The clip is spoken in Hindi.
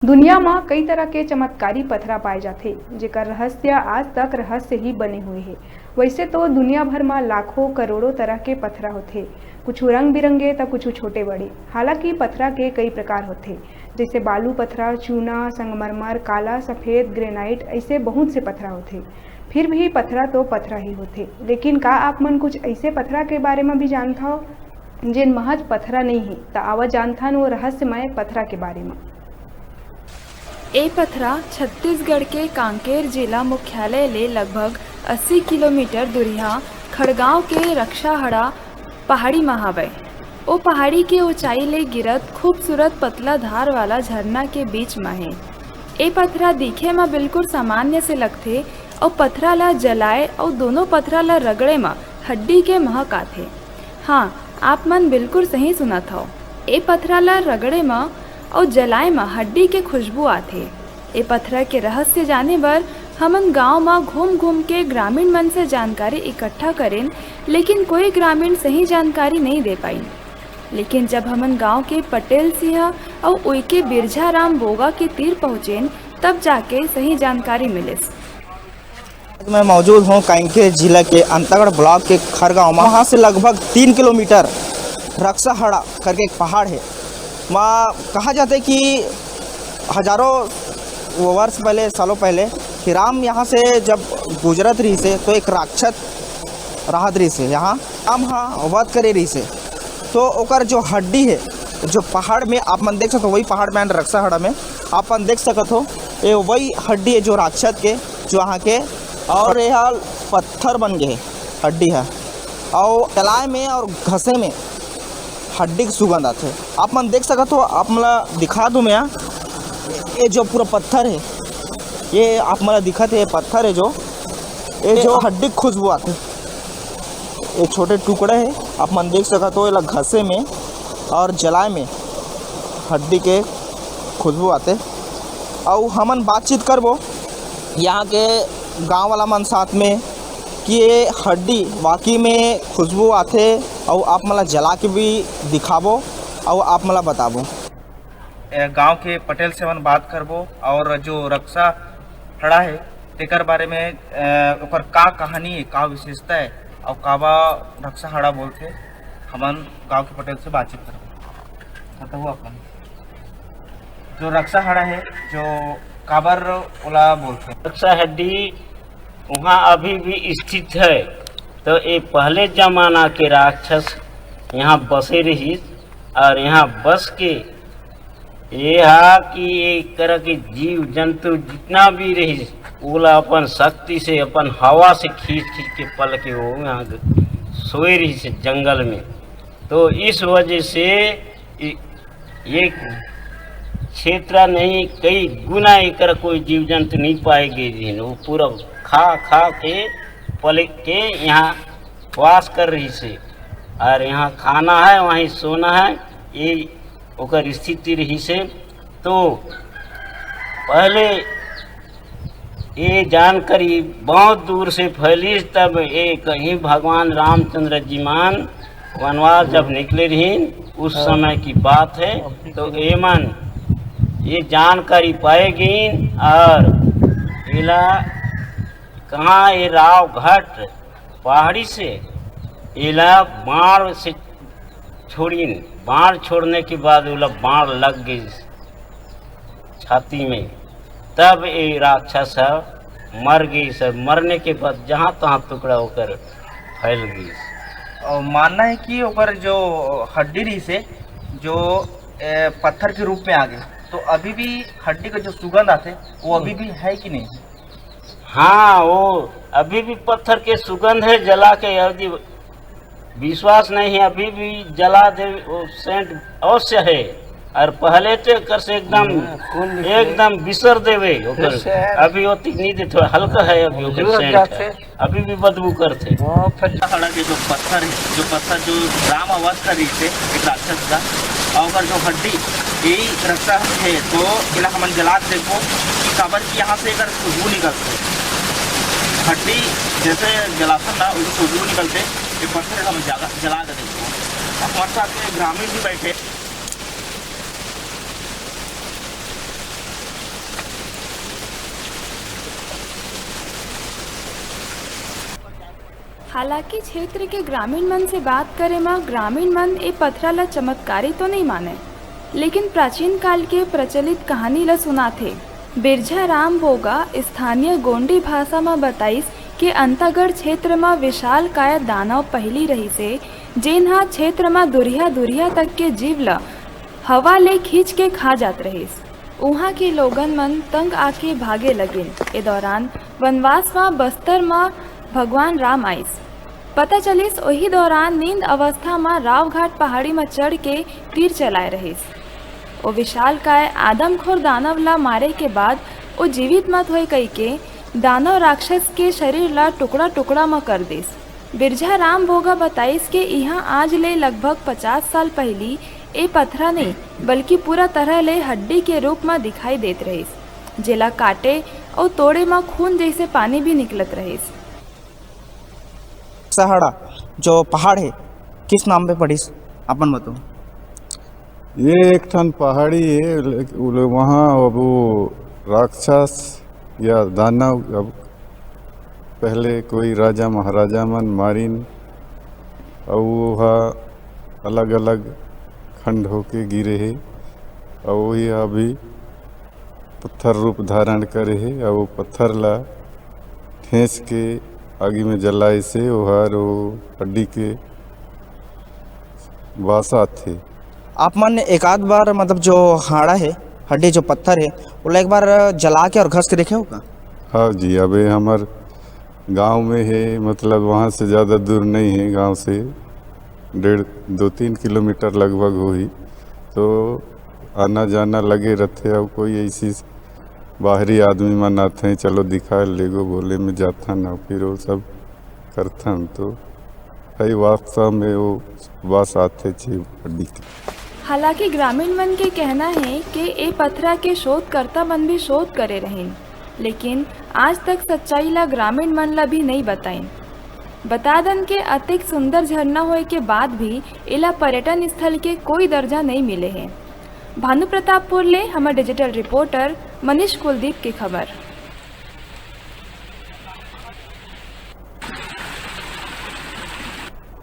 दुनिया में कई तरह के चमत्कारी पथरा पाए जाते जेकर रहस्य आज तक रहस्य ही बने हुए हैं। वैसे तो दुनिया भर में लाखों करोड़ों तरह के पथरा होते, कुछ रंग बिरंगे तो कुछ छोटे बड़े। हालांकि पथरा के कई प्रकार होते, जैसे बालू पथरा, चूना, संगमरमर, काला, सफ़ेद, ग्रेनाइट, ऐसे बहुत से पथरा होते। फिर भी पथरा तो पथरा ही होते। लेकिन का आप मन कुछ ऐसे पथरा के बारे में भी जानता हो जिन महज पथरा नहीं है, तो आवा जानता वो रहस्यमय पथरा के बारे में। ए पथरा छत्तीसगढ़ के कांकेर जिला मुख्यालय ले लगभग 80 किलोमीटर दूरिया खड़गांव के रक्षाहड़ा पहाड़ी में हवय। ओ पहाड़ी के ऊंचाई ले गिरत खूबसूरत पतला धार वाला झरना के बीच में है। ए पथरा दिखे में बिल्कुल सामान्य से लगथे और पथरा ला जलाए और दोनों पथरा ला रगड़े में हड्डी के महक आथे। हाँ, आप मन बिल्कुल सही सुनत हो। ए पथरा ला रगड़े में और जलाए में हड्डी के खुशबू आथे। ए पथरा के रहस्य जाने बर हमन गांव में घूम घूम के ग्रामीण मन से जानकारी इकट्ठा करें, लेकिन कोई ग्रामीण सही जानकारी नहीं दे पाई। लेकिन जब हमन गांव के पटेल सिंह और उइके बिरझा राम बोगा के तीर पहुँचेन, तब जाके सही जानकारी मिलिस। मैं मौजूद हूँ कांकेर जिला के अंतागढ़ ब्लॉक के खड़गांव में। वहाँ से लगभग 3 किलोमीटर रक्षाहड़ा करके एक पहाड़ है। वहाँ कहा जाता है कि हजारों वर्ष पहले, सालों पहले कि राम यहाँ से जब गुजरत रही से तो एक राक्षस राहत रही से यहाँ राम हाँ वध करे रही से, तो ओकर जो हड्डी है जो पहाड़ में आप मन देख सकते हो, वही पहाड़ में रक्षाहड़ा में आप मन देख सकते हो, ये वही हड्डी है जो राक्षस के जो यहाँ के, और यह पत्थर बन गए हड्डी है और तलाय में और घसे में हड्डी की सुगंध आते है। आप मन देख सकते हो, आप मला दिखा दूँ मैं। ये जो पूरा पत्थर है, ये आप मला दिखत है, ये पत्थर है ये जो हड्डी की खुशबू आते, ये छोटे टुकड़े है आप मन देख सकते हो। ये घसे में और जलाए में हड्डी के खुशबू आते। और हमन बातचीत करबो यहाँ के गांव वाला मन साथ में कि ये हड्डी वाकई में खुशबू आते, और आप मला जला के भी दिखाबो और आप मला बताबो। गांव के पटेल से मन बात करबो और जो रक्षाहड़ा है तेकर बारे में ओकर का कहानी है, का विशेषता है और काबा रक्षाहड़ा बोलते, हमन गांव के पटेल से बातचीत करबो। बताओ अपन जो रक्षाहड़ा है जो काबर ओला बोलते। रक्षाहड्डी वहाँ अभी भी स्थित है। तो ये पहले जमाना के राक्षस यहाँ बसे रही और यहाँ बस के ये कि एक तरह के जीव जंतु जितना भी रही ओला अपन शक्ति से अपन हवा से खींच खींच के पल के वो यहाँ सोए रही से जंगल में। तो इस वजह से ये क्षेत्र नहीं कई गुना एक कोई जीव जंतु नहीं पाएगी। वो पूरा खा खा के पल के यहाँ वास कर रही से, और यहाँ खाना है वहीं सोना है, ये ओकर स्थिति रही से। तो पहले ये जानकारी बहुत दूर से फैली, तब ये कहीं भगवान रामचंद्र जी मान वनवास जब निकले रही उस समय की बात है। तो एमन ये जानकारी पाएगी और इला कहाँ ये राव घाट पहाड़ी से इला बाढ़ से छोड़ी, बाढ़ छोड़ने के बाद उला बाढ़ लग गई छाती में, तब ये राक्षस मर गई। सब मरने के बाद जहाँ तहाँ टुकड़ा होकर फैल गई। और मानना है कि ओकर जो हड्डी रही से जो पत्थर के रूप में आ गए, तो अभी भी हड्डी का जो सुगंध आते वो अभी भी है कि नहीं? हाँ, वो अभी भी पत्थर के सुगंध है। जला के यदि विश्वास नहीं है अभी भी जला दे, वो सेंट अवश्य है। और पहले तो कर से एकदम बिसर देवे अभी वो नहीं दे, थोड़ा हल्का है अभी वो सेंट, अभी भी बदबू करते। रक्षाहड़ा के जो पत्थर है, जो राम अवध का रीत है एक राक्षस का, और जो हड्डी यही रक्षा है, तो इला हमन जला देखो काबर की यहाँ से अगर खुशबू निकलते हड्डी जैसे जलासन ना उसको खुशबू निकलते, ये पत्थर हम जला कर देखो। हमारे साथ में ग्रामीण भी बैठे हालांकि क्षेत्र के ग्रामीण मन से बात करे में ग्रामीण मन ए पथरा ला चमत्कारी तो नहीं माने, लेकिन प्राचीन काल के प्रचलित कहानी ला सुनाथे। बिरजा राम बोगा स्थानीय गोंडी भाषा में बताइस कि अंतागढ़ क्षेत्र में विशाल काय दानव पहली रही से, जेनहा क्षेत्र में दुरिया दुरिया तक के जीव ला हवा ले खींच के खा जात रहिस। उहाँ के लोगन मन तंग आके भागे लगिन। ए दौरान वनवास में बस्तर में भगवान राम आइस। पता चलिस वही दौरान नींद अवस्था में रावघाट पहाड़ी में चढ़ के तीर चलाए रहिस। वो विशाल काय आदमखोर दानव ला मारे के बाद वो जीवित मत होए कई के दानव राक्षस के शरीर ला टुकड़ा टुकड़ा में कर दिस। बिरजा राम भोगा बताइस के यहाँ आज ले लगभग 50 साल पहली ए पथरा नहीं बल्कि पूरा तरह ले हड्डी के रूप में दिखाई देत रहिस, जेला काटे और तोड़े में खून जैसे पानी भी निकलत रहिस। सहाड़ा जो पहाड़ है किस नाम पे पड़ीस अपन बताओ। ये एक ठन पहाड़ी है, वहाँ अब वो राक्षस या दानव अब पहले कोई राजा महाराजा मन मारिन और वह अलग अलग खंड होके गिरे है और वही अभी पत्थर रूप धारण करे है और वो पत्थर ला ठेस के आगे में जलाए से वह हड्डी के वासा थे। आप मन एक आध बार मतलब जो हाड़ा है हड्डी जो पत्थर है वो एक बार जला के और घस के देखे होगा। हाँ जी, अबे हमार गांव में है, मतलब वहाँ से ज़्यादा दूर नहीं है, गांव से 1.5-2-3 किलोमीटर लगभग हुई, तो आना जाना लगे रहते। अब कोई ऐसी बाहरी आदमी मन आते हैं, चलो दिखा लेगो बोले में जाता ना, फिर वो सब करता तो है वास्तव में वो बस आते थे हड्डी के। हालांकि ग्रामीण मन के कहना है कि ए पथरा के शोधकर्ता मन भी शोध करे रहें, लेकिन आज तक सच्चाई ला ग्रामीण मन ला भी नहीं बताएं। बता दन के अतिक सुंदर झरना होए के बाद भी इला पर्यटन स्थल के कोई दर्जा नहीं मिले हैं। भानु प्रतापपुर ले हमारे डिजिटल रिपोर्टर मनीष कुलदीप की खबर।